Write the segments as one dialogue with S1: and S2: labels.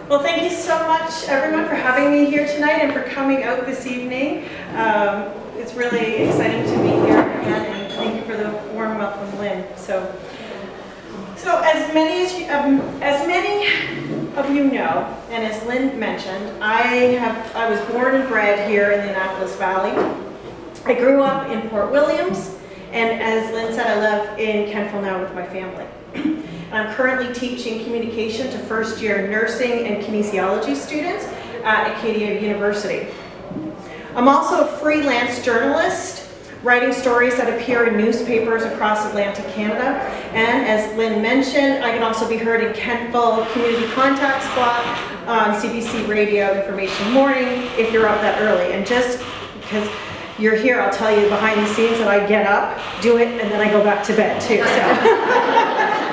S1: Well, thank you so much, everyone, for having me here tonight and for coming out this evening. It's really exciting to be here again, and thank you for the warm welcome, Lynn. So as many of you know, and as Lynn mentioned, I was born and bred here in the Annapolis Valley. I grew up in Port Williams, and as Lynn said, I live in Kentville now with my family. I'm currently teaching communication to first-year nursing and kinesiology students at Acadia University. I'm also a freelance journalist, writing stories that appear in newspapers across Atlantic Canada. And as Lynn mentioned, I can also be heard in Kentville Community Contact Spot on CBC Radio Information Morning if you're up that early. And just because you're here, I'll tell you behind the scenes that I get up, do it, and then I go back to bed too. So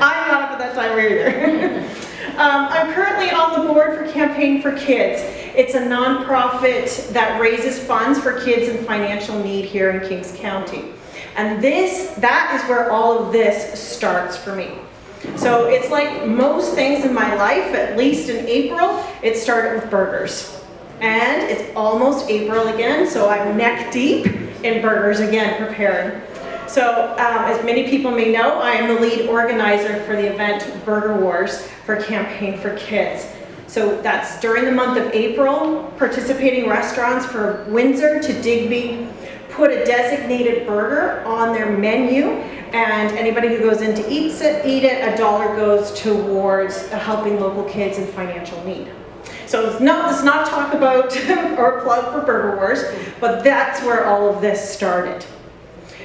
S1: I'm not up at that time either. I'm currently on the board for Campaign for Kids. It's a nonprofit that raises funds for kids in financial need here in Kings County. And that is where all of this starts for me. So it's like most things in my life, at least in April, it started with burgers. And it's almost April again, so I'm neck deep in burgers again, preparing. So as many people may know, I am the lead organizer for the event Burger Wars for Campaign for Kids. So that's during the month of April. Participating restaurants from Windsor to Digby put a designated burger on their menu, and anybody who goes in to eat it, $1 goes towards helping local kids in financial need. So let's not talk about or plug for Burger Wars, but that's where all of this started.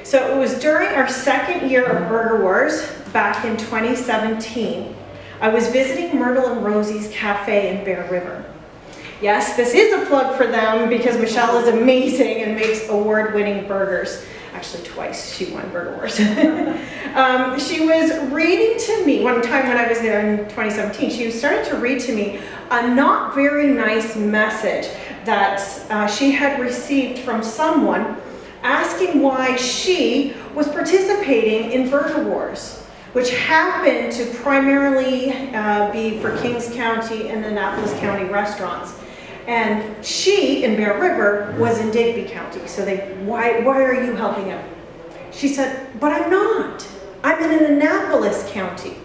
S1: So it was during our second year of Burger Wars back in 2017. I was visiting Myrtle and Rosie's Cafe in Bear River. Yes, this is a plug for them because Michelle is amazing and makes award-winning burgers. Actually, twice she won Burger Wars. She was reading to me, one time when I was there in 2017, she started to read to me a not very nice message that she had received from someone asking why she was participating in Burger Wars, which happened to primarily be for Kings County and Annapolis County restaurants. And she, in Bear River, was in Digby County. So why are you helping out? She said, but I'm not. I'm in Annapolis County.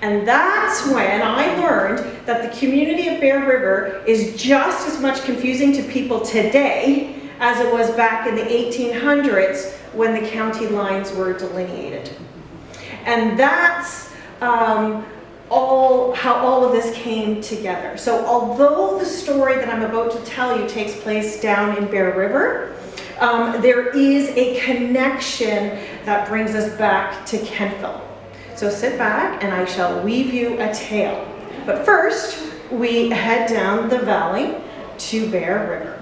S1: And that's when I learned that the community of Bear River is just as much confusing to people today as it was back in the 1800s when the county lines were delineated. And that's how all of this came together. So although the story that I'm about to tell you takes place down in Bear River, there is a connection that brings us back to Kentville. So sit back and I shall weave you a tale. But first, we head down the valley to Bear River.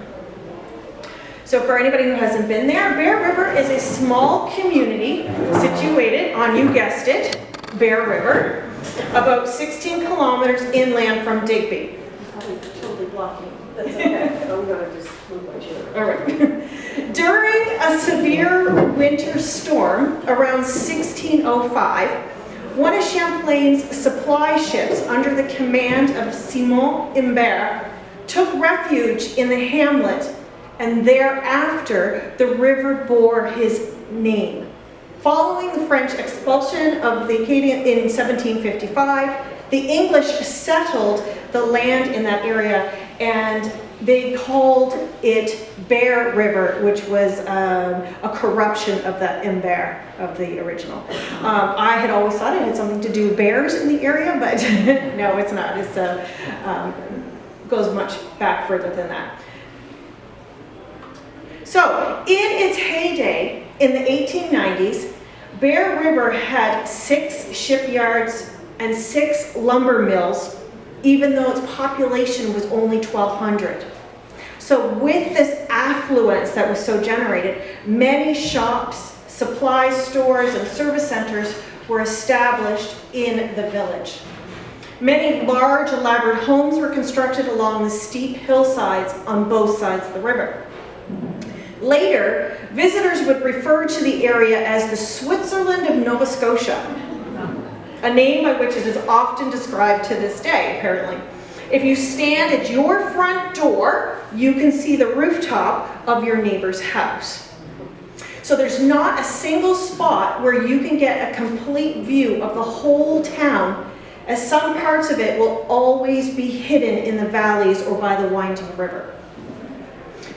S1: So for anybody who hasn't been there, Bear River is a small community situated on, you guessed it, Bear River, about 16 kilometers inland from Digby. I'm probably totally blocking. That's okay. I'm going to just move my chair. All right. During a severe winter storm around 1605, one of Champlain's supply ships under the command of Simon Imbert took refuge in the hamlet, and thereafter the river bore his name. Following the French expulsion of the Acadians in 1755, the English settled the land in that area, and they called it Bear River, which was a corruption of the Imbert, of the original. I had always thought it had something to do with bears in the area, but no, it's not. It goes much back further than that. So, in its heyday, in the 1890s, Bear River had 6 shipyards and 6 lumber mills, even though its population was only 1,200. So with this affluence that was so generated, many shops, supply stores, and service centers were established in the village. Many large, elaborate homes were constructed along the steep hillsides on both sides of the river. Later, visitors would refer to the area as the Switzerland of Nova Scotia, a name by which it is often described to this day, apparently. If you stand at your front door, you can see the rooftop of your neighbor's house. So there's not a single spot where you can get a complete view of the whole town, as some parts of it will always be hidden in the valleys or by the winding river.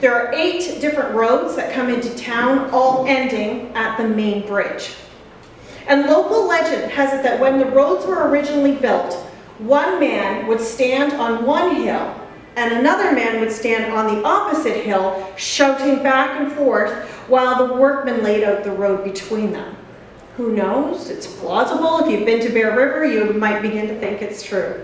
S1: There are 8 different roads that come into town, all ending at the main bridge. And local legend has it that when the roads were originally built, one man would stand on one hill and another man would stand on the opposite hill, shouting back and forth while the workmen laid out the road between them. Who knows? It's plausible. If you've been to Bear River, you might begin to think it's true.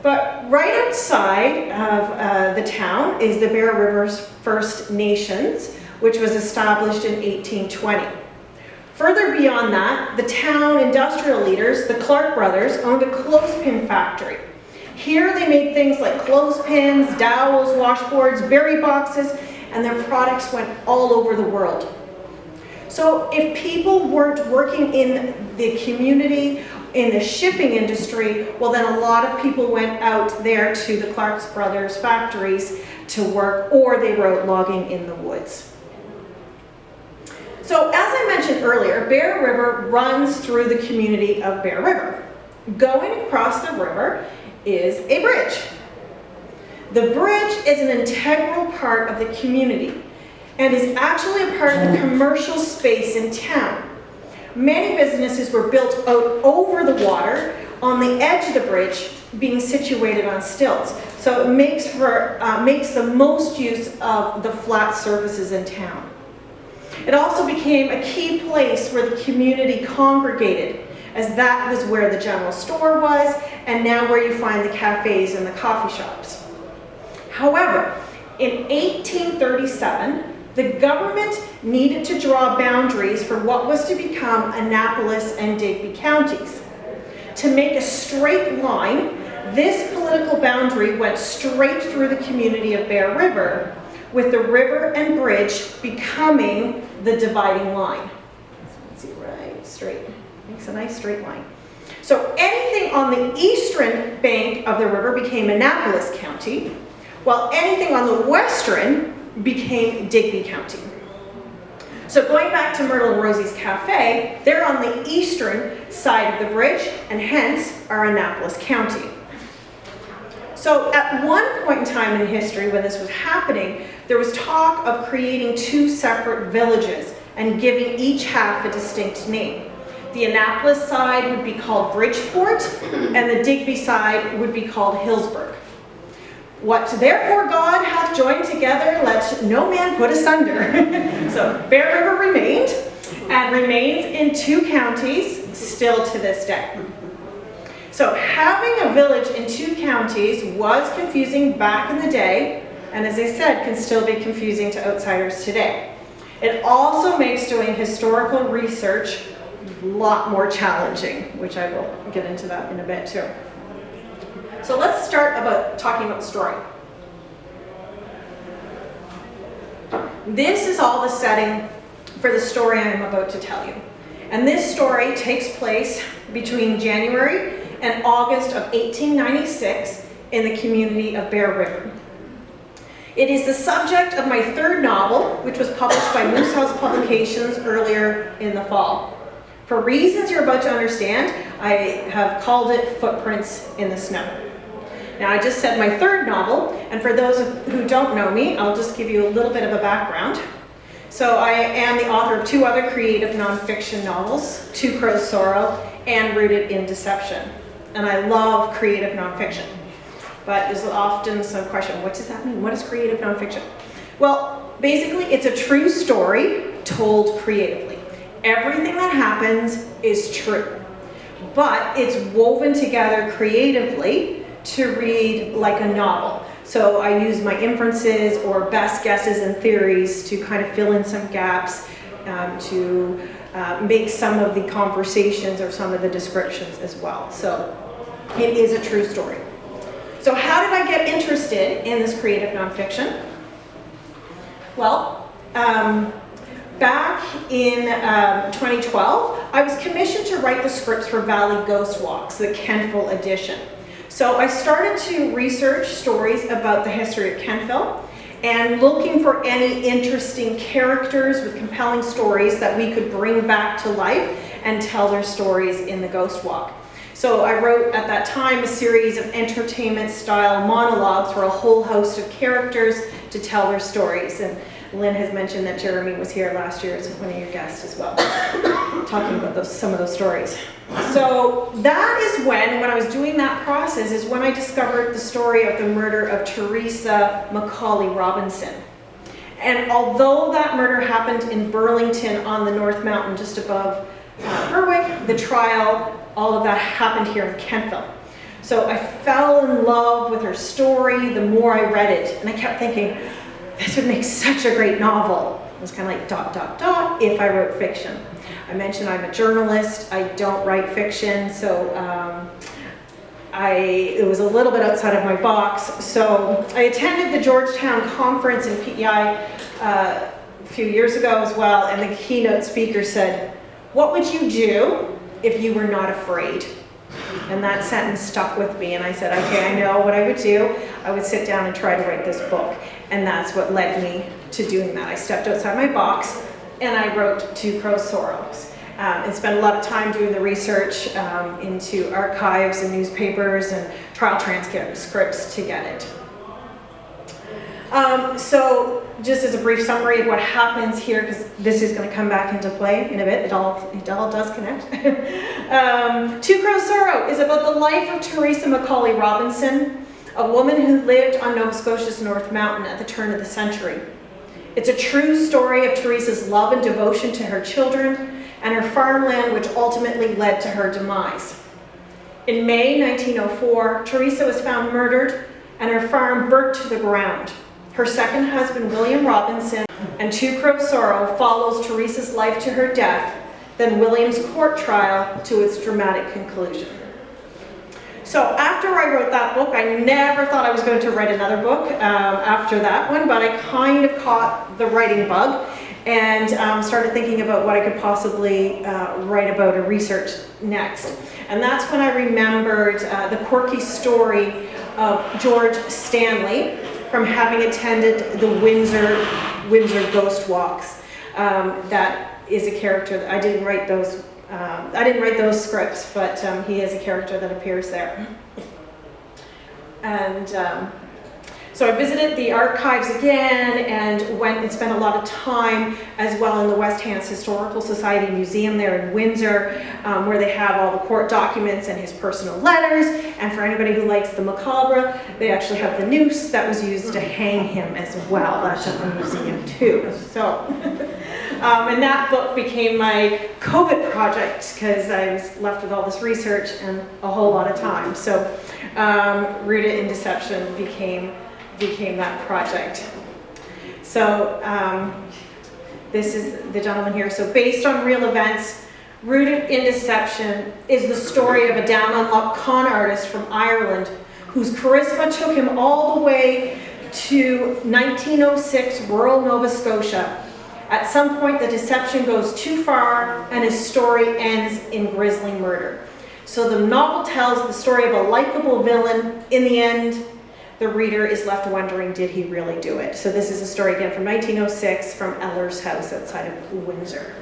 S1: But right outside of the town is the Bear River's First Nations, which was established in 1820. Further beyond that, the town industrial leaders, the Clark brothers, owned a clothespin factory. Here they made things like clothespins, dowels, washboards, berry boxes, and their products went all over the world. So if people weren't working in the community, in the shipping industry, well then a lot of people went out there to the Clark brothers factories to work, or they were out logging in the woods. So as I mentioned earlier, Bear River runs through the community of Bear River. Going across the river is a bridge. The bridge is an integral part of the community and is actually a part of the commercial space in town. Many businesses were built out over the water on the edge of the bridge, being situated on stilts. So it makes the most use of the flat surfaces in town. It also became a key place where the community congregated, as that was where the general store was, and now where you find the cafes and the coffee shops. However, in 1837, the government needed to draw boundaries for what was to become Annapolis and Digby counties. To make a straight line, this political boundary went straight through the community of Bear River, with the river and bridge becoming the dividing line. Let's see, right, straight. Makes a nice straight line. So anything on the eastern bank of the river became Annapolis County, while anything on the western became Digby County. So going back to Myrtle and Rosie's Cafe, they're on the eastern side of the bridge and hence are Annapolis County. So at one point in time in history when this was happening, there was talk of creating 2 separate villages and giving each half a distinct name. The Annapolis side would be called Bridgeport and the Digby side would be called Hillsburg. What therefore God hath joined together, let no man put asunder. So Bear River remained and remains in 2 counties still to this day. So having a village in 2 counties was confusing back in the day, and as I said, can still be confusing to outsiders today. It also makes doing historical research a lot more challenging, which I will get into that in a bit too. So let's start talking about the story. This is all the setting for the story I'm about to tell you. And this story takes place between January and August of 1896 in the community of Bear River. It is the subject of my 3rd novel, which was published by Moose House Publications earlier in the fall. For reasons you're about to understand, I have called it Footprints in the Snow. Now, I just said my 3rd novel, and for those who don't know me, I'll just give you a little bit of a background. So I am the author of 2 other creative nonfiction novels, Two Crows Sorrow and Rooted in Deception. And I love creative nonfiction. But there's often some question, what does that mean? What is creative nonfiction? Well, basically it's a true story told creatively. Everything that happens is true, but it's woven together creatively to read like a novel. So I use my inferences or best guesses and theories to kind of fill in some gaps, to make some of the conversations or some of the descriptions as well. So it is a true story. So how did I get interested in this creative nonfiction? Well, back in 2012, I was commissioned to write the scripts for Valley Ghost Walks, the Kentville edition. So I started to research stories about the history of Kentville and looking for any interesting characters with compelling stories that we could bring back to life and tell their stories in the Ghost Walk. So I wrote at that time a series of entertainment style monologues for a whole host of characters to tell their stories. And Lynn has mentioned that Jeremy was here last year as one of your guests as well, talking about some of those stories. So that is when I was doing that process, is when I discovered the story of the murder of Teresa Macaulay Robinson. And although that murder happened in Burlington on the North Mountain just above Berwick, the trial, all of that happened here in Kentville. So I fell in love with her story the more I read it, and I kept thinking, this would make such a great novel. It was kind of like ... if I wrote fiction. I mentioned I'm a journalist, I don't write fiction, so it was a little bit outside of my box. So I attended the Georgetown conference in PEI a few years ago as well, and the keynote speaker said, "What would you do if you were not afraid?" And that sentence stuck with me, and I said, okay, I know what I would do. I would sit down and try to write this book, and that's what led me to doing that. I stepped outside my box, and I wrote Two Crows Sorrows, and spent a lot of time doing the research into archives and newspapers and trial transcripts to get it. So just as a brief summary of what happens here, because this is going to come back into play in a bit, it all does connect. Two Crows Sorrow is about the life of Teresa Macaulay Robinson, a woman who lived on Nova Scotia's North Mountain at the turn of the century. It's a true story of Teresa's love and devotion to her children and her farmland, which ultimately led to her demise. In May 1904, Teresa was found murdered and her farm burnt to the ground. Her second husband, William Robinson, and Two Crows Sorrow follows Teresa's life to her death, then William's court trial to its dramatic conclusion. So after I wrote that book, I never thought I was going to write another book after that one, but I kind of caught the writing bug and started thinking about what I could possibly write about or research next. And that's when I remembered the quirky story of George Stanley from having attended the Windsor Ghost Walks. That is a character that I didn't write those scripts, but he is a character that appears there. And so I visited the archives again and went and spent a lot of time as well in the West Hants Historical Society Museum there in Windsor, where they have all the court documents and his personal letters. And for anybody who likes the macabre, they actually have the noose that was used to hang him as well. That's at the museum too. So, and that book became my COVID project because I was left with all this research and a whole lot of time. So, Rooted in Deception became that project. So this is the gentleman here. So based on real events, Rooted in Deception is the story of a down-on-luck con artist from Ireland whose charisma took him all the way to 1906 rural Nova Scotia. At some point, the deception goes too far and his story ends in grisly murder. So the novel tells the story of a likable villain. In the end, the reader is left wondering, did he really do it? So this is a story again from 1906 from Eller's house outside of Windsor.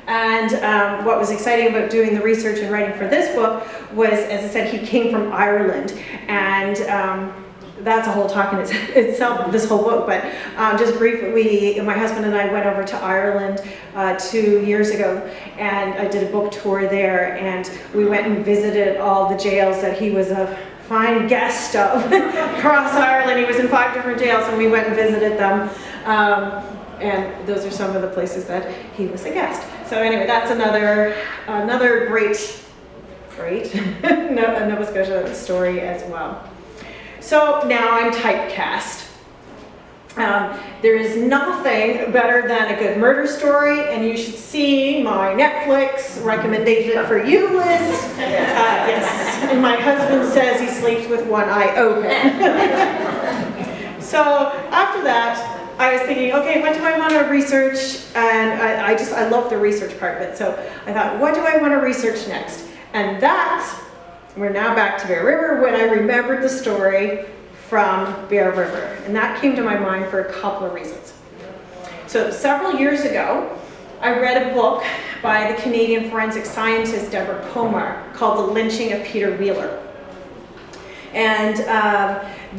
S1: And what was exciting about doing the research and writing for this book was, as I said, he came from Ireland. And that's a whole talk in itself, this whole book. But just briefly, my husband and I went over to Ireland 2 years ago, and I did a book tour there. And we went and visited all the jails that he was a fine guest of across Ireland. He was in 5 different jails, and we went and visited them. And those are some of the places that he was a guest. So anyway, that's another great Nova Scotia story as well. So now I'm typecast. There is nothing better than a good murder story, and you should see my Netflix recommendation for you list. Yes, and my husband says he sleeps with one eye open. So after that, I was thinking, okay, what do I want to research? And I love the research part of it. So I thought, what do I want to research next? And that's We're now back to Bear River when I remembered the story from Bear River. And that came to my mind for a couple of reasons. So several years ago, I read a book by the Canadian forensic scientist Deborah Pomar called The Lynching of Peter Wheeler. And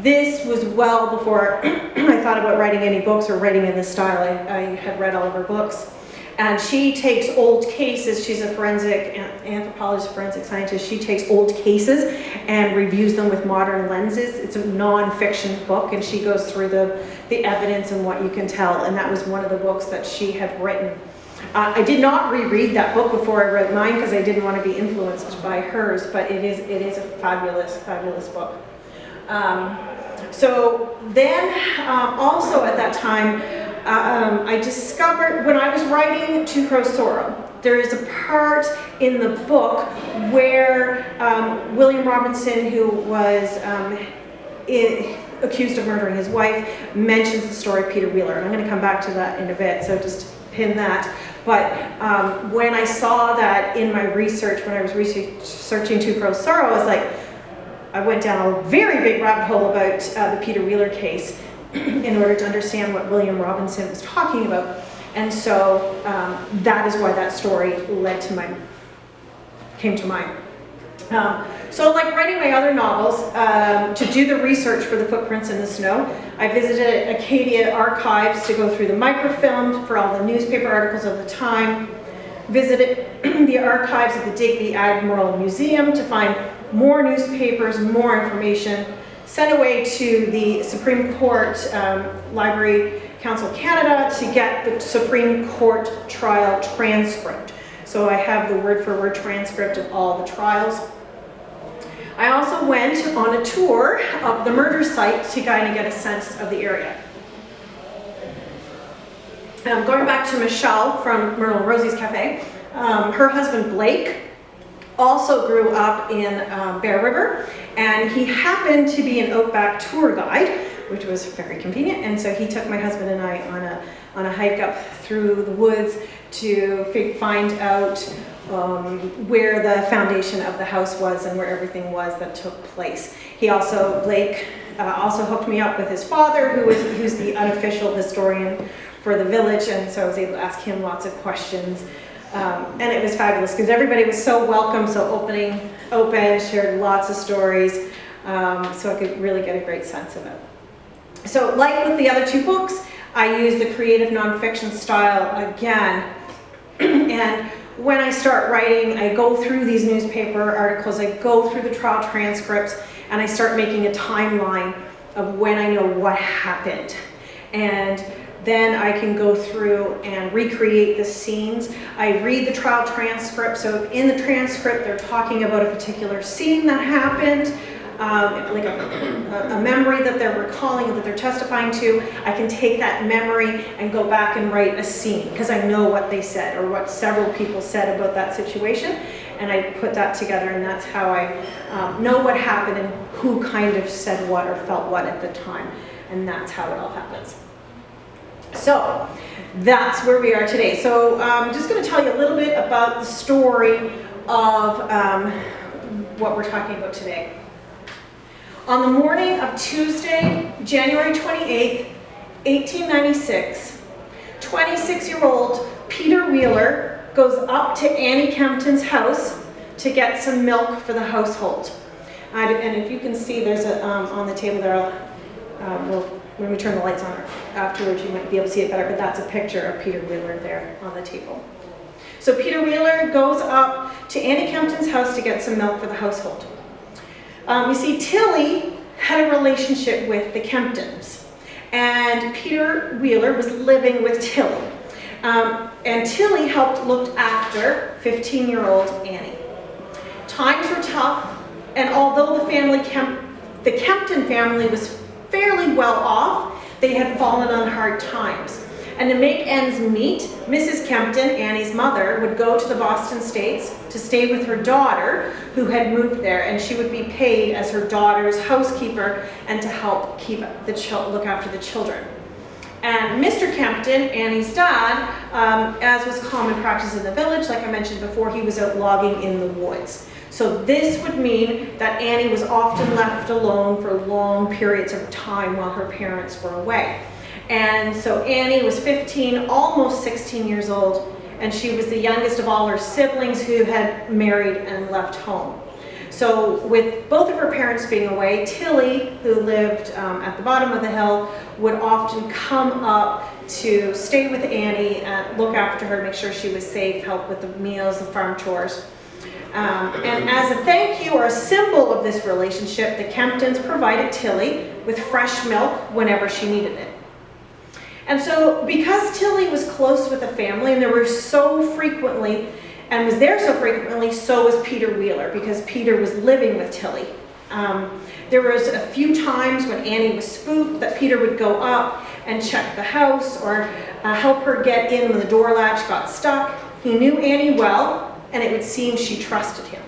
S1: this was well before I thought about writing any books or writing in this style. I had read all of her books. And she takes old cases, she's a forensic anthropologist, forensic scientist, she takes old cases and reviews them with modern lenses. It's a non-fiction book, and she goes through the evidence and what you can tell, and that was one of the books that she had written. I did not reread that book before I wrote mine because I didn't want to be influenced by hers, but it is a fabulous, fabulous book. So then, also at that time, I discovered, when I was writing Two Crows Sorrow, there is a part in the book where William Robinson, who was accused of murdering his wife, mentions the story of Peter Wheeler. And I'm going to come back to that in a bit, so just pin that. But when I saw that in my research, when I was researching Two Crows Sorrow, I was like, I went down a very big rabbit hole about the Peter Wheeler case in order to understand what William Robinson was talking about. And so that is why that story came to mind. So like writing my other novels, to do the research for the Footprints in the Snow, I visited Acadia Archives to go through the microfilm for all the newspaper articles of the time, visited the archives of the Digby Admiral Museum to find more newspapers, more information, sent away to the Supreme Court Library Council Canada to get the Supreme Court trial transcript. So I have the word-for-word transcript of all the trials. I also went on a tour of the murder site to kind of get a sense of the area. Going back to Michelle from Myrtle and Rosie's Cafe, her husband Blake also grew up in Bear River, and he happened to be an Outback tour guide, which was very convenient, and so he took my husband and I on a hike up through the woods to find out where the foundation of the house was and where everything was that took place. Blake also hooked me up with his father, who's the unofficial historian for the village, and so I was able to ask him lots of questions. And it was fabulous because everybody was so welcome, so open, shared lots of stories, so I could really get a great sense of it. So like with the other two books, I use the creative nonfiction style again. And when I start writing, I go through these newspaper articles, I go through the trial transcripts, and I start making a timeline of when I know what happened. And then I can go through and recreate the scenes. I read the trial transcript, so if in the transcript they're talking about a particular scene that happened, like a memory that they're recalling, that they're testifying to, I can take that memory and go back and write a scene because I know what they said or what several people said about that situation, and I put that together, and that's how I know what happened and who kind of said what or felt what at the time, and that's how it all happens. So that's where we are today. So I'm just going to tell you a little bit about the story of what we're talking about today. On the morning of Tuesday, January 28th, 1896, 26-year-old Peter Wheeler goes up to Annie Kempton's house to get some milk for the household. And if you can see, there's on the table there, when we turn the lights on afterwards, you might be able to see it better, but that's a picture of Peter Wheeler there on the table. So Peter Wheeler goes up to Annie Kempton's house to get some milk for the household. You see, Tilly had a relationship with the Kemptons, and Peter Wheeler was living with Tilly. And Tilly helped look after 15-year-old Annie. Times were tough, and although the Kempton family was fairly well off, they had fallen on hard times. And to make ends meet, Mrs. Kempton, Annie's mother, would go to the Boston States to stay with her daughter, who had moved there, and she would be paid as her daughter's housekeeper and to help look after the children. And Mr. Kempton, Annie's dad, as was common practice in the village, like I mentioned before, he was out logging in the woods. So this would mean that Annie was often left alone for long periods of time while her parents were away. And so Annie was 15, almost 16 years old, and she was the youngest of all her siblings who had married and left home. So with both of her parents being away, Tilly, who lived at the bottom of the hill, would often come up to stay with Annie, look after her, make sure she was safe, help with the meals, the farm chores. And as a thank you or a symbol of this relationship, the Kemptons provided Tilly with fresh milk whenever she needed it. And so because Tilly was close with the family and was there so frequently, so was Peter Wheeler, because Peter was living with Tilly. There was a few times when Annie was spooked that Peter would go up and check the house or help her get in when the door latch got stuck. He knew Annie well, and it would seem she trusted him.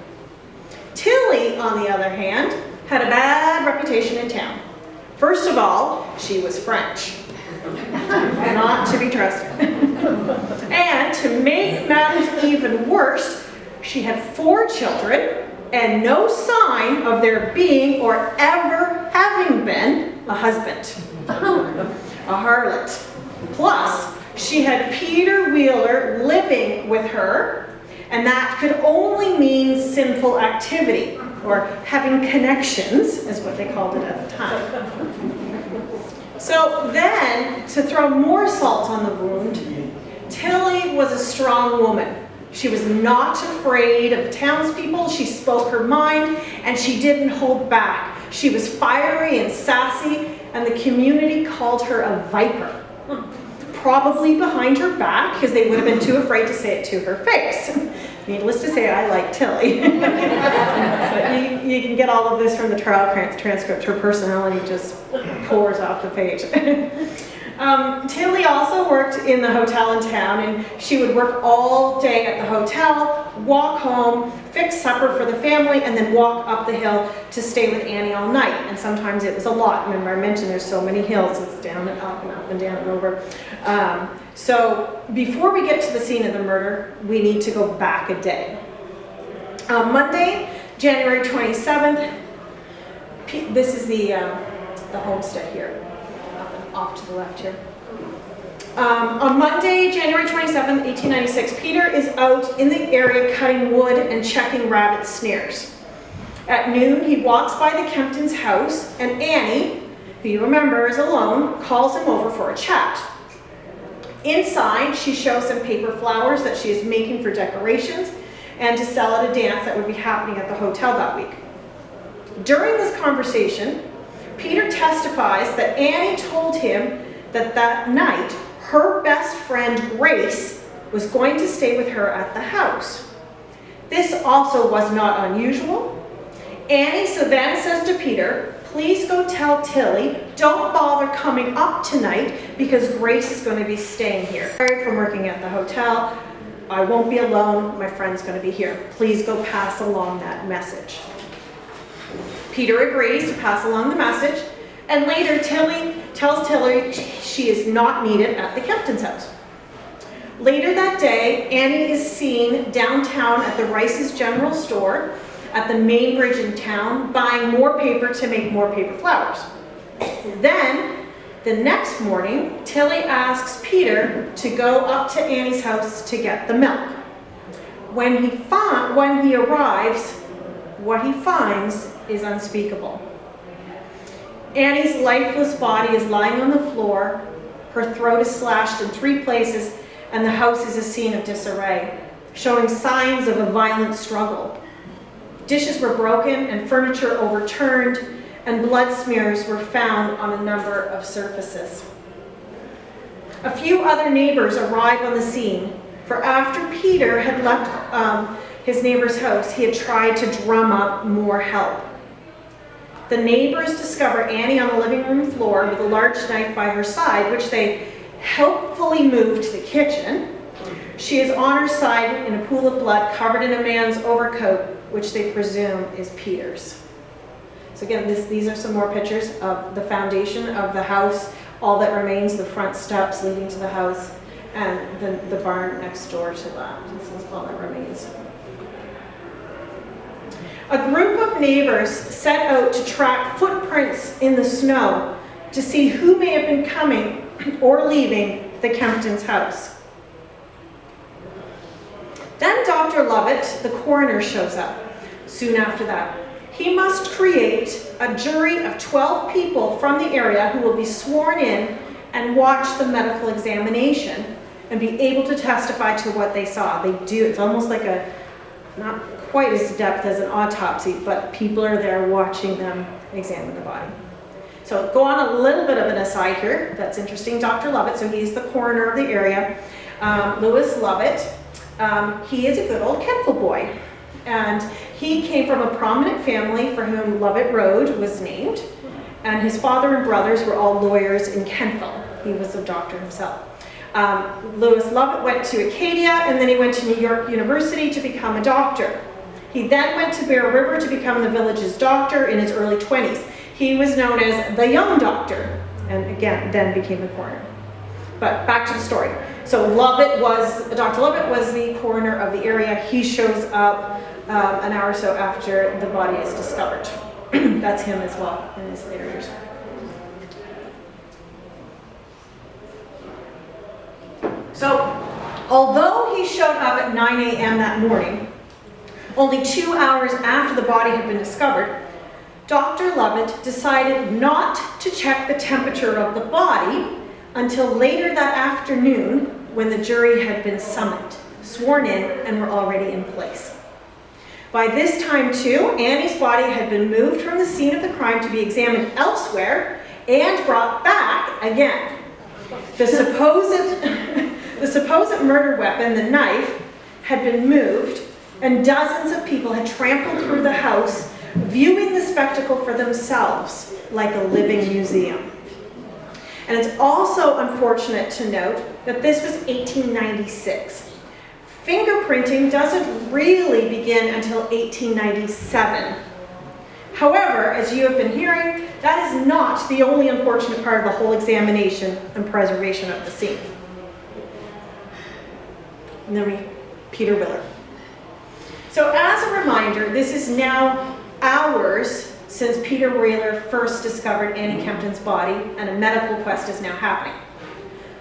S1: Tilly, on the other hand, had a bad reputation in town. First of all, she was French. Not to be trusted. And to make matters even worse, she had 4 children and no sign of there being or ever having been a husband. A harlot. Plus, she had Peter Wheeler living with her, and that could only mean sinful activity, or having connections, is what they called it at the time. So then, to throw more salt on the wound, Tilly was a strong woman. She was not afraid of the townspeople, she spoke her mind, and she didn't hold back. She was fiery and sassy, and the community called her a viper. Probably behind her back, because they would have been too afraid to say it to her face. Needless to say, I like Tilly. But you can get all of this from the trial transcript. Her personality just pours off the page. Tilly also worked in the hotel in town, and she would work all day at the hotel, walk home, fix supper for the family, and then walk up the hill to stay with Annie all night. And sometimes it was a lot. Remember, I mentioned there's so many hills. It's down and up and up and down and over. So before we get to the scene of the murder, we need to go back a day. Monday, January 27th, this is the homestead here. Off to the left here. On Monday, January 27th, 1896, Peter is out in the area cutting wood and checking rabbit snares. At noon, he walks by the Kemptons' house, and Annie, who you remember is alone, calls him over for a chat. Inside, she shows some paper flowers that she is making for decorations and to sell at a dance that would be happening at the hotel that week. During this conversation, Peter testifies that Annie told him that that night her best friend Grace was going to stay with her at the house. This also was not unusual. Annie so then says to Peter, "Please go tell Tilly, don't bother coming up tonight because Grace is going to be staying here. From working at the hotel, I won't be alone, my friend's going to be here. Please go pass along that message." Peter agrees to pass along the message, and later Tilly tells Tilly she is not needed at the Kemptons' house. Later that day, Annie is seen downtown at the Rice's General Store at the main bridge in town, buying more paper to make more paper flowers. Then, the next morning, Tilly asks Peter to go up to Annie's house to get the milk. When he arrives, what he finds is unspeakable. Annie's lifeless body is lying on the floor, her throat is slashed in 3 places, and the house is a scene of disarray, showing signs of a violent struggle. Dishes were broken and furniture overturned, and blood smears were found on a number of surfaces. A few other neighbors arrive on the scene, for after Peter had left his neighbor's house, he had tried to drum up more help. The neighbors discover Annie on the living room floor with a large knife by her side, which they helpfully move to the kitchen. She is on her side in a pool of blood, covered in a man's overcoat, which they presume is Peter's. So again, these are some more pictures of the foundation of the house, all that remains, the front steps leading to the house, and the barn next door to that. This is all that remains. a group of neighbors set out to track footprints in the snow to see who may have been coming or leaving the Kemptons' house. Then Dr. Lovett, the coroner, shows up soon after that. He must create a jury of 12 people from the area who will be sworn in and watch the medical examination and be able to testify to what they saw. They do, it's almost like a, not quite as depth as an autopsy, but people are there watching them examine the body. So go on a little bit of an aside here, that's interesting. Dr. Lovett, so he's the coroner of the area, Louis Lovett. He is a good old Kentville boy. And he came from a prominent family for whom Lovett Road was named. And his father and brothers were all lawyers in Kentville. He was a doctor himself. Louis Lovett went to Acadia, and then he went to New York University to become a doctor. He then went to Bear River to become the village's doctor in his early 20s. He was known as the young doctor, and again, then became the coroner. But back to the story. So Dr. Lovett was the coroner of the area. He shows up an hour or so after the body is discovered. That's him as well in his later years. So, although he showed up at 9 a.m. that morning, only 2 hours after the body had been discovered, Dr. Lovett decided not to check the temperature of the body until later that afternoon when the jury had been summoned, sworn in, and were already in place. By this time, too, Annie's body had been moved from the scene of the crime to be examined elsewhere and brought back again. The supposed murder weapon, the knife, had been moved, and dozens of people had trampled through the house, viewing the spectacle for themselves like a living museum. And it's also unfortunate to note that this was 1896. Fingerprinting doesn't really begin until 1897. However, as you have been hearing, that is not the only unfortunate part of the whole examination and preservation of the scene. And then Peter Wheeler. So as a reminder, this is now hours since Peter Wheeler first discovered Annie Kempton's body, and a medical quest is now happening.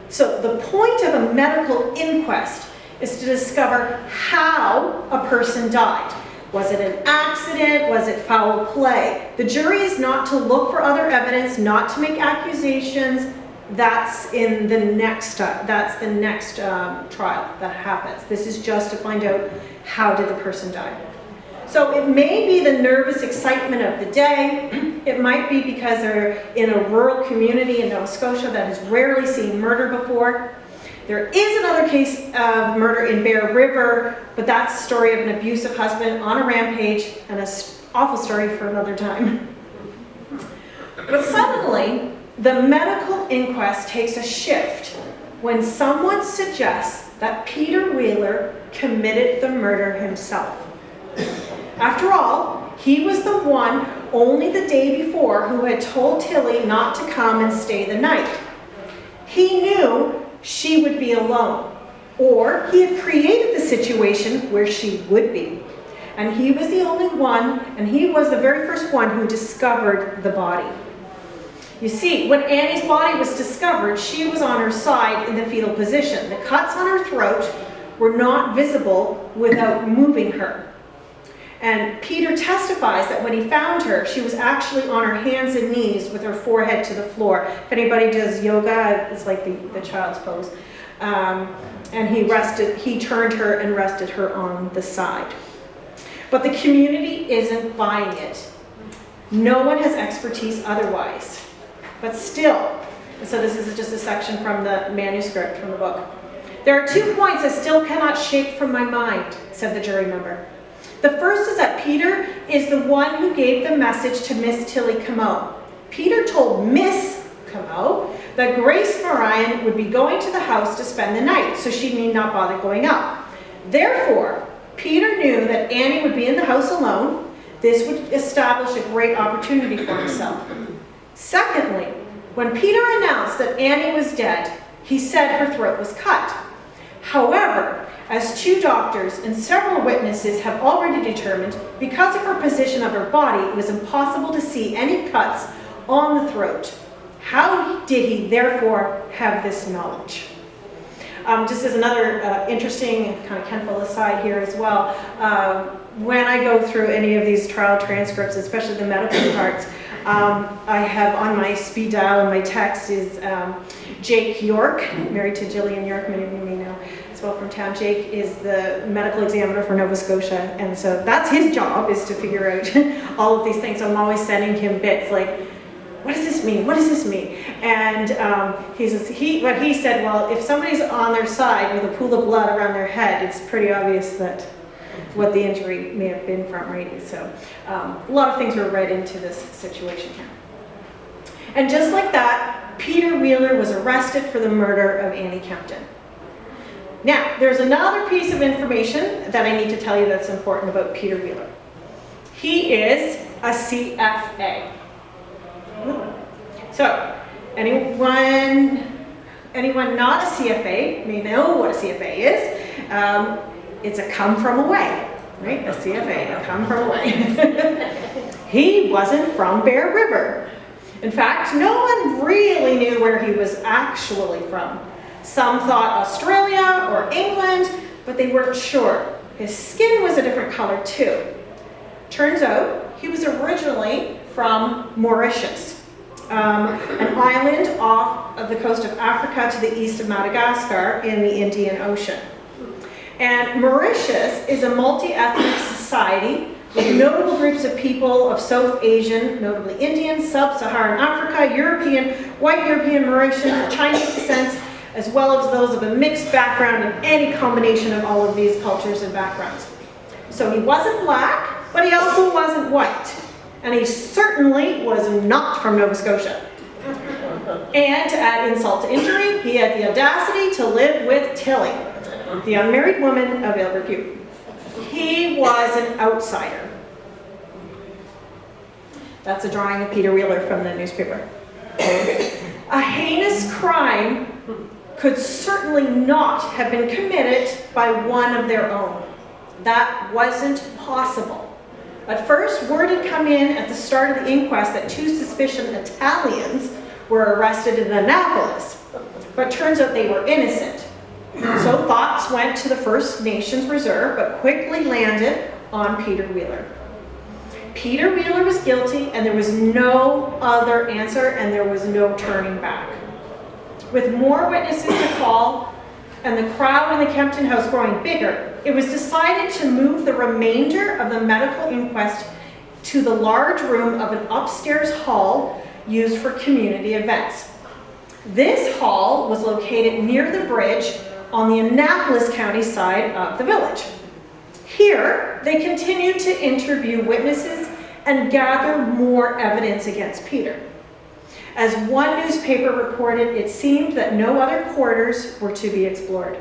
S1: So the point of a medical inquest is to discover how a person died. Was it an accident? Was it foul play? The jury is not to look for other evidence, not to make accusations. That's in the next trial that happens. This is just to find out how did the person die. So it may be the nervous excitement of the day. It might be because they're in a rural community in Nova Scotia that has rarely seen murder before. There is another case of murder in Bear River, but that's the story of an abusive husband on a rampage, and an awful story for another time. But suddenly, the medical inquest takes a shift when someone suggests that Peter Wheeler committed the murder himself. After all, he was the one only the day before who had told Tilly not to come and stay the night. He knew she would be alone, or he had created the situation where she would be. And he was the only one, and he was the very first one who discovered the body. You see, when Annie's body was discovered, she was on her side in the fetal position. The cuts on her throat were not visible without moving her. And Peter testifies that when he found her, she was actually on her hands and knees with her forehead to the floor. If anybody does yoga, it's like the child's pose. And he turned her and rested her on the side. But the community isn't buying it. No one has expertise otherwise. But still, so this is just a section from the manuscript from the book. There are 2 points I still cannot shake from my mind, said the jury member. The first is that Peter is the one who gave the message to Miss Tilly Comeau. Peter told Miss Comeau that Grace Moran would be going to the house to spend the night, so she need not bother going up. Therefore, Peter knew that Annie would be in the house alone. This would establish a great opportunity for himself. Secondly, when Peter announced that Annie was dead, he said her throat was cut. However, as 2 doctors and several witnesses have already determined, because of her position of her body, it was impossible to see any cuts on the throat. How did he therefore have this knowledge? Just as another interesting kind of Kentville aside here as well, when I go through any of these trial transcripts, especially the medical parts, I have on my speed dial and my text is Jake York, married to Gillian York, many of you may know as well from town. Jake is the medical examiner for Nova Scotia, and so that's his job, is to figure out all of these things. So I'm always sending him bits like, what does this mean? What does this mean? And what he said, well, if somebody's on their side with a pool of blood around their head, it's pretty obvious that what the injury may have been from, right? So a lot of things were read into this situation here. And just like that, Peter Wheeler was arrested for the murder of Annie Kempton. Now, there's another piece of information that I need to tell you that's important about Peter Wheeler. He is a CFA. So, anyone not a CFA may know what a CFA is. It's a come from away, right? A CFA, a come from away. He wasn't from Bear River. In fact, no one really knew where he was actually from. Some thought Australia or England, but they weren't sure. His skin was a different color too. Turns out he was originally from Mauritius, an island off of the coast of Africa to the east of Madagascar in the Indian Ocean. And Mauritius is a multi-ethnic society with notable groups of people of South Asian, notably Indian, Sub-Saharan Africa, European, white European, Mauritian, Chinese descent, as well as those of a mixed background and any combination of all of these cultures and backgrounds. So he wasn't black, but he also wasn't white. And he certainly was not from Nova Scotia. And to add insult to injury, he had the audacity to live with Tilly, the unmarried woman of Ilberview. He was an outsider. That's a drawing of Peter Wheeler from the newspaper. A heinous crime could certainly not have been committed by one of their own. That wasn't possible. At first, word had come in at the start of the inquest that 2 suspicious Italians were arrested in Annapolis, but turns out they were innocent. So thoughts went to the First Nations Reserve, but quickly landed on Peter Wheeler. Peter Wheeler was guilty, and there was no other answer, and there was no turning back. With more witnesses to call, and the crowd in the Kempton house growing bigger, it was decided to move the remainder of the medical inquest to the large room of an upstairs hall used for community events. This hall was located near the bridge on the Annapolis County side of the village. Here, they continued to interview witnesses and gather more evidence against Peter. As one newspaper reported, it seemed that no other quarters were to be explored.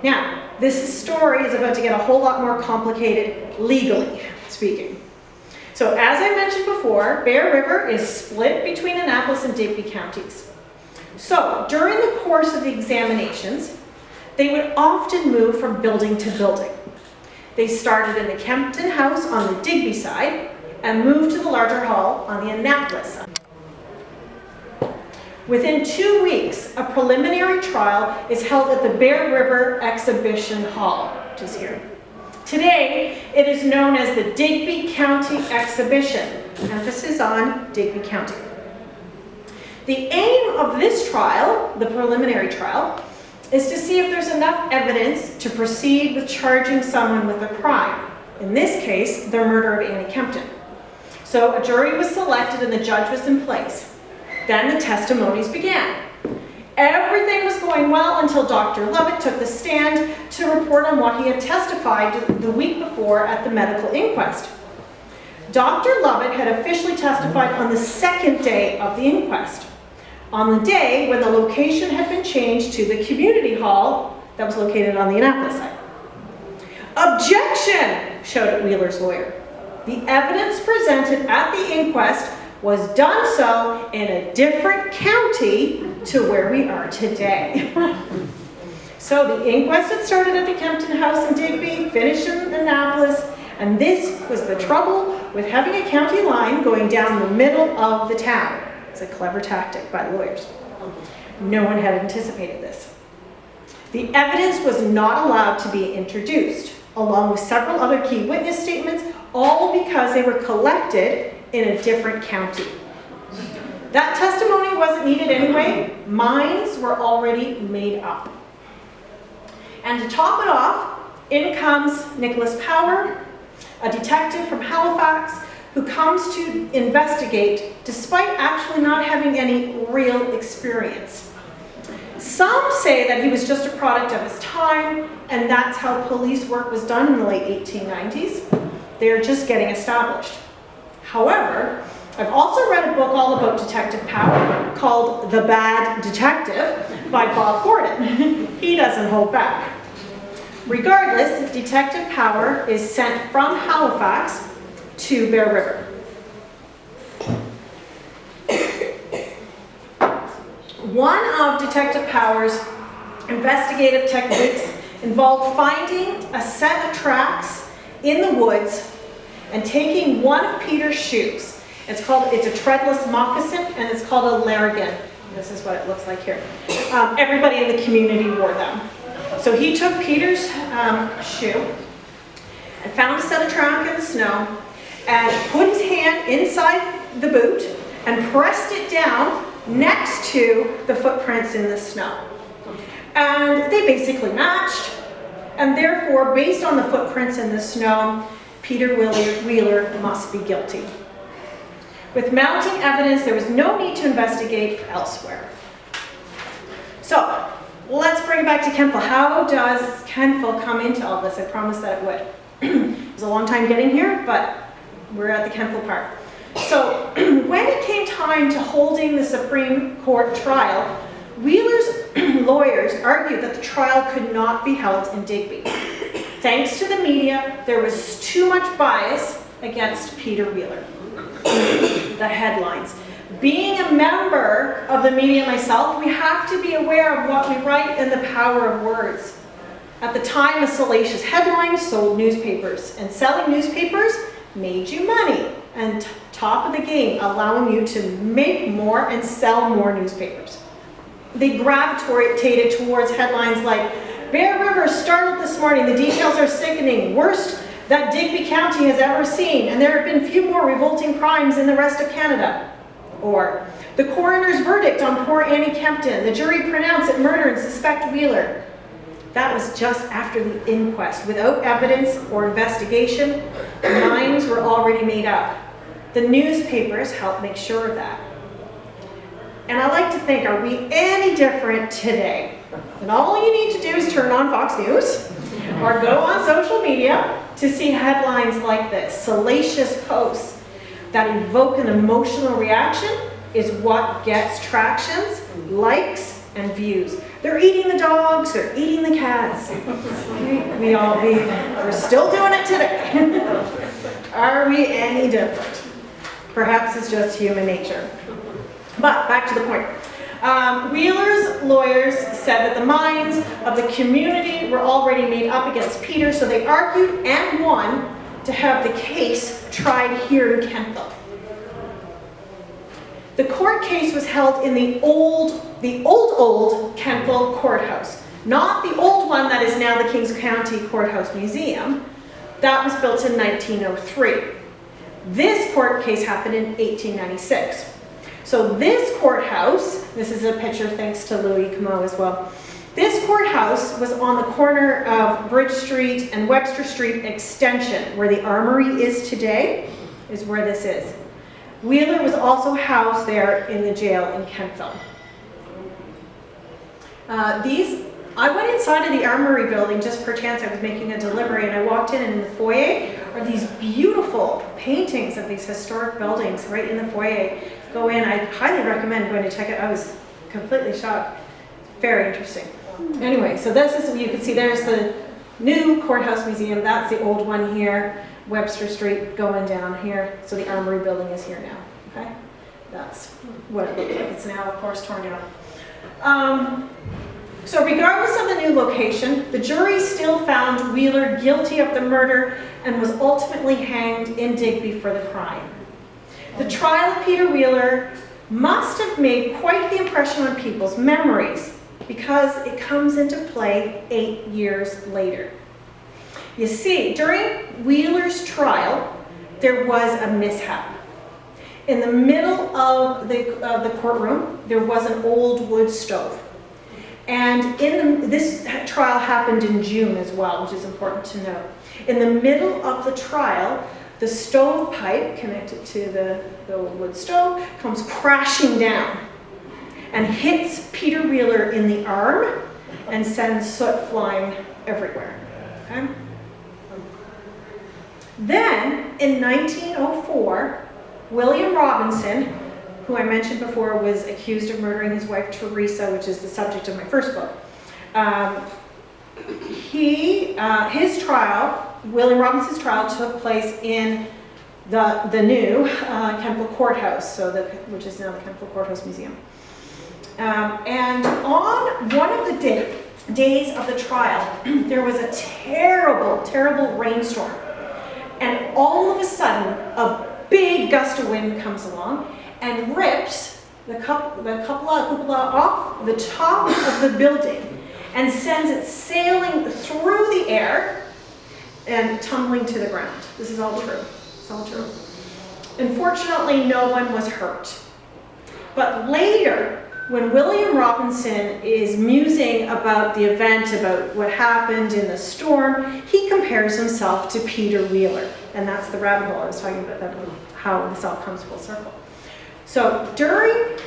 S1: Now, this story is about to get a whole lot more complicated legally speaking. So as I mentioned before, Bear River is split between Annapolis and Digby counties. So during the course of the examinations, they would often move from building to building. They started in the Kempton house on the Digby side and moved to the larger hall on the Annapolis side. Within 2 weeks, a preliminary trial is held at the Bear River Exhibition Hall, which is here. Today, it is known as the Digby County Exhibition, emphasis on Digby County. The aim of this trial, the preliminary trial, is to see if there's enough evidence to proceed with charging someone with a crime. In this case, the murder of Annie Kempton. So a jury was selected and the judge was in place. Then the testimonies began. Everything was going well until Dr. Lovett took the stand to report on what he had testified the week before at the medical inquest. Dr. Lovett had officially testified on the second day of the inquest, on the day when the location had been changed to the community hall that was located on the Annapolis side. "Objection!" shouted Wheeler's lawyer. The evidence presented at the inquest was done so in a different county to where we are today. So the inquest had started at the Kempton House in Digby, finished in Annapolis, and this was the trouble with having a county line going down the middle of the town. It's a clever tactic by the lawyers. No one had anticipated this. The evidence was not allowed to be introduced, along with several other key witness statements, all because they were collected in a different county. That testimony wasn't needed anyway. Minds were already made up. And to top it off, in comes Nicholas Power, a detective from Halifax, who comes to investigate despite actually not having any real experience. Some say that he was just a product of his time, and that's how police work was done in the late 1890s. They're just getting established. However, I've also read a book all about Detective Power called The Bad Detective by Bob Gordon. He doesn't hold back. Regardless, Detective Power is sent from Halifax to Bear River. One of Detective Power's investigative techniques involved finding a set of tracks in the woods and taking one of Peter's shoes. It's a treadless moccasin, and it's called a larrigan. This is what it looks like here. Everybody in the community wore them. So he took Peter's shoe and found a set of track in the snow and put his hand inside the boot and pressed it down next to the footprints in the snow. And they basically matched, and therefore, based on the footprints in the snow, Peter Wheeler must be guilty. With mounting evidence, there was no need to investigate elsewhere. So, let's bring it back to Kentville. How does Kentville come into all this? I promised that it would. It was a long time getting here, but we're at the Kentville part. So, when it came time to holding the Supreme Court trial, Wheeler's lawyers argued that the trial could not be held in Digby. Thanks to the media, there was too much bias against Peter Wheeler. The headlines. Being a member of the media myself, we have to be aware of what we write and the power of words. At the time, a salacious headline sold newspapers, and selling newspapers made you money, and top of the game, allowing you to make more and sell more newspapers. They gravitated towards headlines like, Bear River startled this morning, the details are sickening, worst that Digby County has ever seen, and there have been few more revolting crimes in the rest of Canada. Or, the coroner's verdict on poor Annie Kempton, the jury pronounced it murder and suspect Wheeler. That was just after the inquest. Without evidence or investigation, minds were already made up. The newspapers helped make sure of that. And I like to think, are we any different today? And all you need to do is turn on Fox News or go on social media to see headlines like this. Salacious posts that evoke an emotional reaction is what gets tractions, likes, and views. They're eating the dogs, they're eating the cats. We're still doing it today. Are we any different? Perhaps it's just human nature. But back to the point. Wheeler's lawyers said that the minds of the community were already made up against Peter, so they argued and won to have the case tried here in Kentville. The court case was held in the old Kentville courthouse, not the old one that is now the Kings County Courthouse Museum. That was built in 1903. This court case happened in 1896. So this courthouse, this is a picture thanks to Louis Camo as well. This courthouse was on the corner of Bridge Street and Webster Street Extension, where the Armory is today, is where this is. Wheeler was also housed there in the jail in Kentville. I went inside of the Armory building just per chance. I was making a delivery, and I walked in, and in the foyer are these beautiful paintings of these historic buildings right in the foyer. Go in. I highly recommend going to check it. I was completely shocked. Very interesting. Anyway, so this is, you can see there's the new Courthouse Museum. That's the old one here. Webster Street going down here. So the Armory building is here now. Okay? That's what it looked like. It's now, of course, torn down. So regardless of the new location, the jury still found Wheeler guilty of the murder and was ultimately hanged in Digby for the crime. The trial of Peter Wheeler must have made quite the impression on people's memories because it comes into play 8 years later. You see, during Wheeler's trial, there was a mishap. In the middle of the courtroom, there was an old wood stove. And this trial happened in June as well, which is important to note. In the middle of the trial, the stovepipe connected to the old wood stove comes crashing down and hits Peter Wheeler in the arm and sends soot flying everywhere. Okay? Then, in 1904, William Robinson, who I mentioned before was accused of murdering his wife Teresa, which is the subject of my first book, William Robinson's trial took place in the new Kentville Courthouse, which is now the Kentville Courthouse Museum. And on one of the days of the trial, there was a terrible, terrible rainstorm. And all of a sudden, a big gust of wind comes along and rips the cupola off the top of the building and sends it sailing through the air and tumbling to the ground. This is all true. It's all true. Unfortunately, no one was hurt. But later, when William Robinson is musing about the event, about what happened in the storm, he compares himself to Peter Wheeler. And that's the rabbit hole I was talking about, how this all comes full circle. So during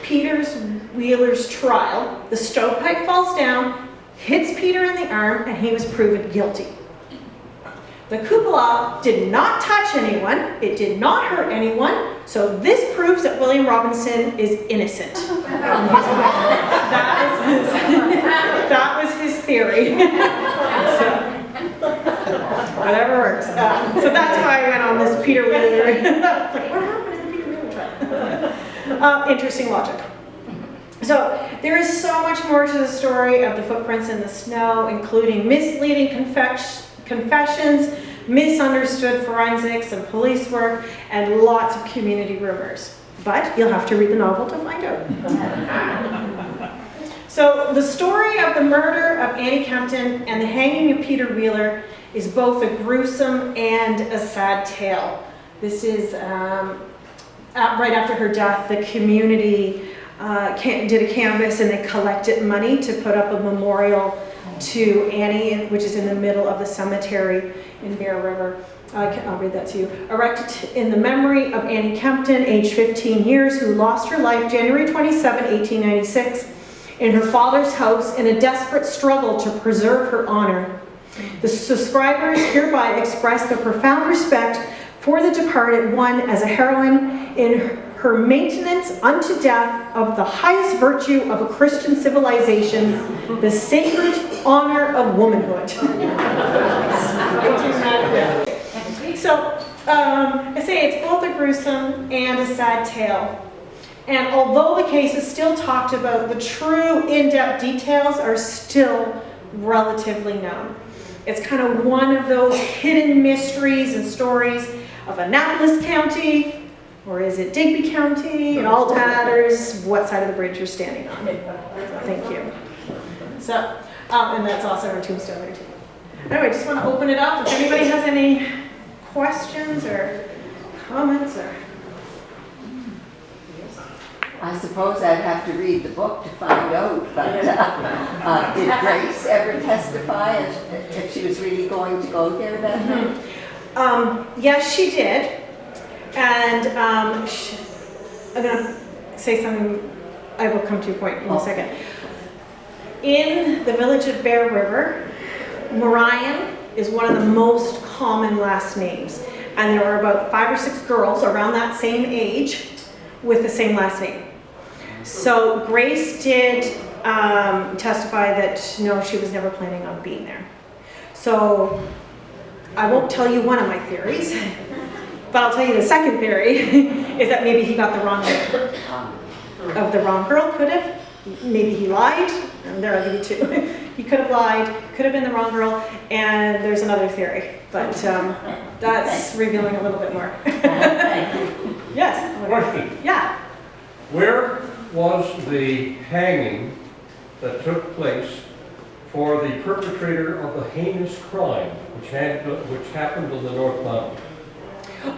S1: Wheeler's trial, the stovepipe falls down, hits Peter in the arm, and he was proven guilty. The cupola did not touch anyone, it did not hurt anyone, so this proves that William Robinson is innocent. That was his theory. Whatever works. So that's why I went on this Peter Wheeler. Like, what happened in the Peter Wheeler trial? Interesting logic. So there is so much more to the story of the footprints in the snow, including misleading confessions, misunderstood forensics and police work, and lots of community rumors. But you'll have to read the novel to find out. So the story of the murder of Annie Kempton and the hanging of Peter Wheeler is both a gruesome and a sad tale. This is right after her death, the community did a canvass and they collected money to put up a memorial to Annie, which is in the middle of the cemetery in Bear River. I'll read that to you. Erected in the memory of Annie Kempton, aged 15 years, who lost her life January 27, 1896, in her father's house in a desperate struggle to preserve her honor. The subscribers hereby express their profound respect for the departed one as a heroine in her maintenance unto death of the highest virtue of a Christian civilization, the sacred honor of womanhood. So, I say it's both a gruesome and a sad tale. And although the case is still talked about, the true in-depth details are still relatively known. It's kind of one of those hidden mysteries and stories of Annapolis County, or is it Digby County? It all matters what side of the bridge you're standing on. Thank you. So, and that's also our tombstone there too. Anyway, I just want to open it up. If anybody has any questions or comments or...
S2: I suppose I'd have to read the book to find out, but did Grace ever testify if she was really going to go there that night?
S1: Yes, she did. And I'm going to say something, I will come to a point in a second. In the village of Bear River, Morayan is one of the most common last names. And there are about 5 or 6 girls around that same age with the same last name. So Grace did testify that no, she was never planning on being there. So I won't tell you one of my theories, but I'll tell you the second theory is that maybe he got the wrong name. Of the wrong girl, could have. maybe he lied, and there I'll give you two. He could have lied, could have been the wrong girl, and there's another theory, but that's revealing a little bit more.
S2: Thank you.
S1: Yes?
S3: Question.
S1: Yeah.
S3: Where was the hanging that took place for the perpetrator of the heinous crime which happened on the North Mountain?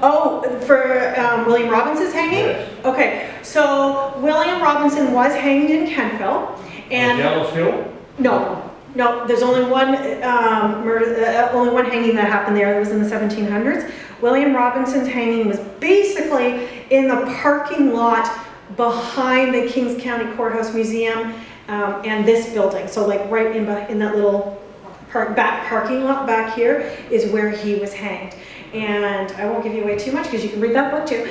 S1: Oh, for William Robinson's hanging?
S3: Yes.
S1: Okay, so William Robinson was hanged in Kentville, and
S3: Gallows Hill?
S1: no, there's only one murder, only one hanging that happened there. It was in the 1700s. William Robinson's hanging was basically in the parking lot behind the Kings County Courthouse Museum and this building. So like right in that little back parking lot back here is where he was hanged. And I won't give you away too much because you can read that book too.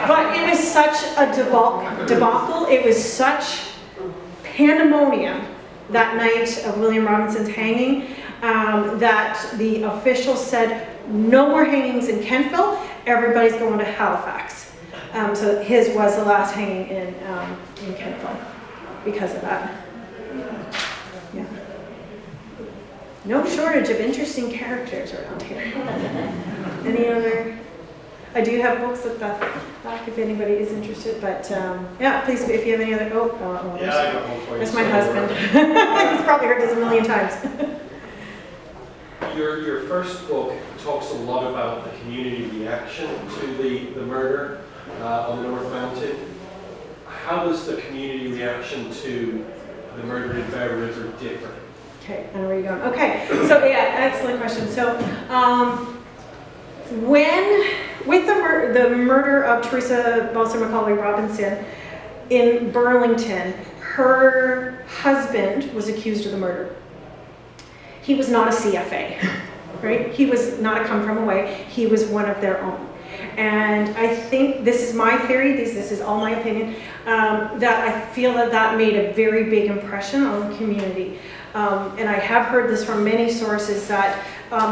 S1: But it was such a debacle. It was such pandemonium that night of William Robinson's hanging that the officials said no more hangings in Kentville. Everybody's going to Halifax. So his was the last hanging in Kentville because of that. Yeah. No shortage of interesting characters around here. Any other? I do have books at the back if anybody is interested, but yeah, please, if you have any other,
S4: Yeah, I got one for you.
S1: that's my husband. He's probably heard this a million times.
S4: Your first book talks a lot about the community reaction to the murder on the North Mountain. How does the community reaction to the murder in Bear River differ?
S1: Okay, I know where you're going. Okay, so yeah, excellent question. So with the murder of Teresa Balser McCauley Robinson in Burlington, her husband was accused of the murder. He was not a CFA, right? He was not a come from away. He was one of their own. And I think this is my theory, this is all my opinion, that I feel that made a very big impression on the community. And I have heard this from many sources that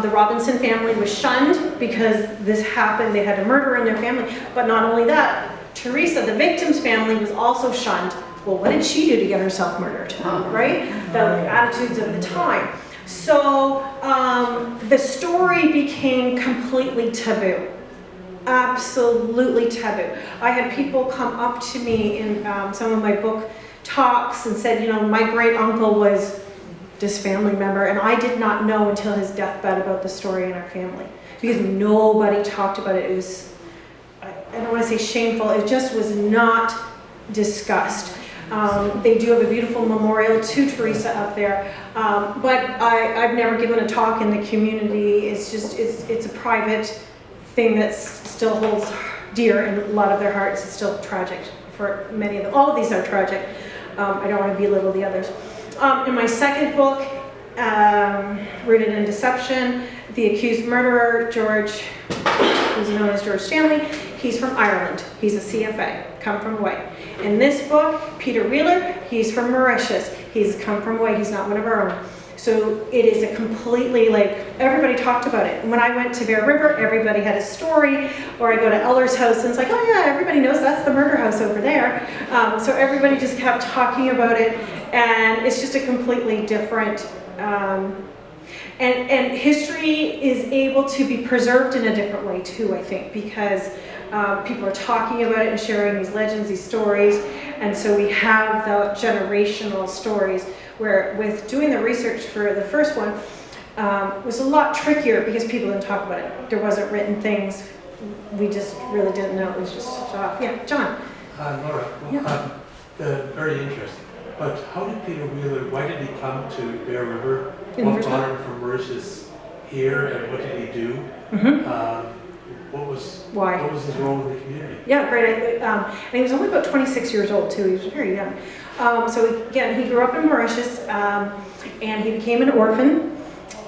S1: the Robinson family was shunned because this happened. They had a murder in their family. But not only that, Teresa, the victim's family, was also shunned. Well, what did she do to get herself murdered, right? The attitudes of the time. So the story became completely taboo. Absolutely taboo. I had people come up to me in some of my book talks and said, you know, my great uncle was this family member, and I did not know until his deathbed about the story in our family because nobody talked about it. It was, I don't want to say shameful, it just was not discussed. They do have a beautiful memorial to Teresa up there, but I've never given a talk in the community. It's just, it's a private thing that still holds dear in a lot of their hearts. It's still tragic for many of them. All of these are tragic. I don't want to belittle the others. In my second book, Rooted in Deception, the accused murderer, George, who's known as George Stanley, he's from Ireland. He's a CFA, come from away. In this book, Peter Wheeler, he's from Mauritius. He's come from away. He's not one of our own. So it is a completely, like, everybody talked about it. When I went to Bear River, everybody had a story, or I go to Eller's house and it's like, oh yeah, everybody knows that's the murder house over there. So everybody just kept talking about it, and it's just a completely different, and history is able to be preserved in a different way too, I think, because people are talking about it and sharing these legends, these stories, and so we have the generational stories. Where with doing the research for the first one was a lot trickier because people didn't talk about it. There wasn't written things. We just really didn't know. It was just off. Yeah, John.
S5: Laura, well,
S1: Yeah.
S5: Very interesting. But how did Peter Wheeler, why did he come to Bear River?
S1: In the
S5: What
S1: first
S5: brought him from Mauritius here, and what did he do? What was his role in the community?
S1: Yeah, great. And he was only about 26 years old too. He was very young. So again, he grew up in Mauritius, and he became an orphan.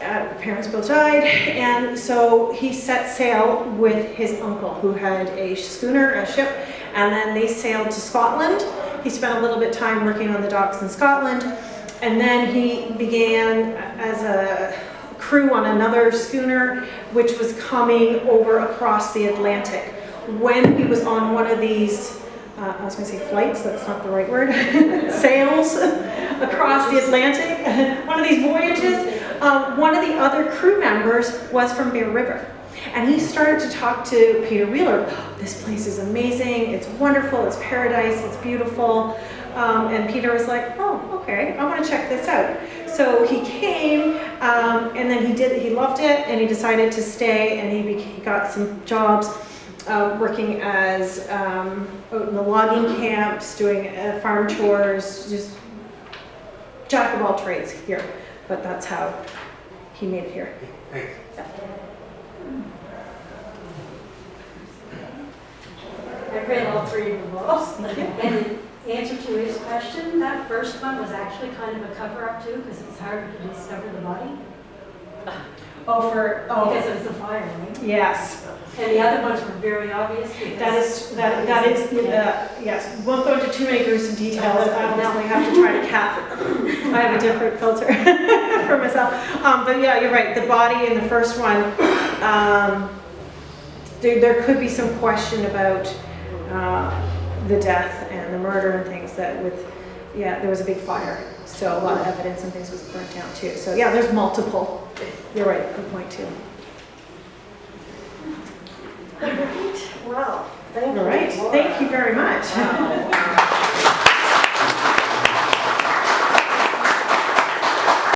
S1: Parents both died, and so he set sail with his uncle, who had a schooner, a ship, and then they sailed to Scotland. He spent a little bit of time working on the docks in Scotland, and then he began as a crew on another schooner, which was coming over across the Atlantic. When he was on one of these I was going to say flights, that's not the right word, sails across the Atlantic, one of these voyages. One of the other crew members was from Bear River. And he started to talk to Peter Wheeler. "Oh, this place is amazing, it's wonderful, it's paradise, it's beautiful." And Peter was like, "Oh, okay, I want to check this out." So he came, and then he loved it, and he decided to stay, and he got some jobs working as out in the logging camps, doing farm chores, just jack of all trades here. But that's how he made it here.
S5: Thanks.
S6: I read all three of the books. And in answer to his question, that first one was actually kind of a cover-up too, because it's harder to discover the body. Because it was the fire, right?
S1: Yes.
S6: And the other ones were very obvious.
S1: That is yes. Won't go into too many gruesome details. I honestly have to try to cap. I have a different filter for myself. But yeah, you're right. The body in the first one, there could be some question about the death and the murder and things that there was a big fire. So a lot of evidence and things was burnt down too. So yeah, there's multiple. You're right. Good point too.
S6: Wow.
S1: All right. Thank you very much.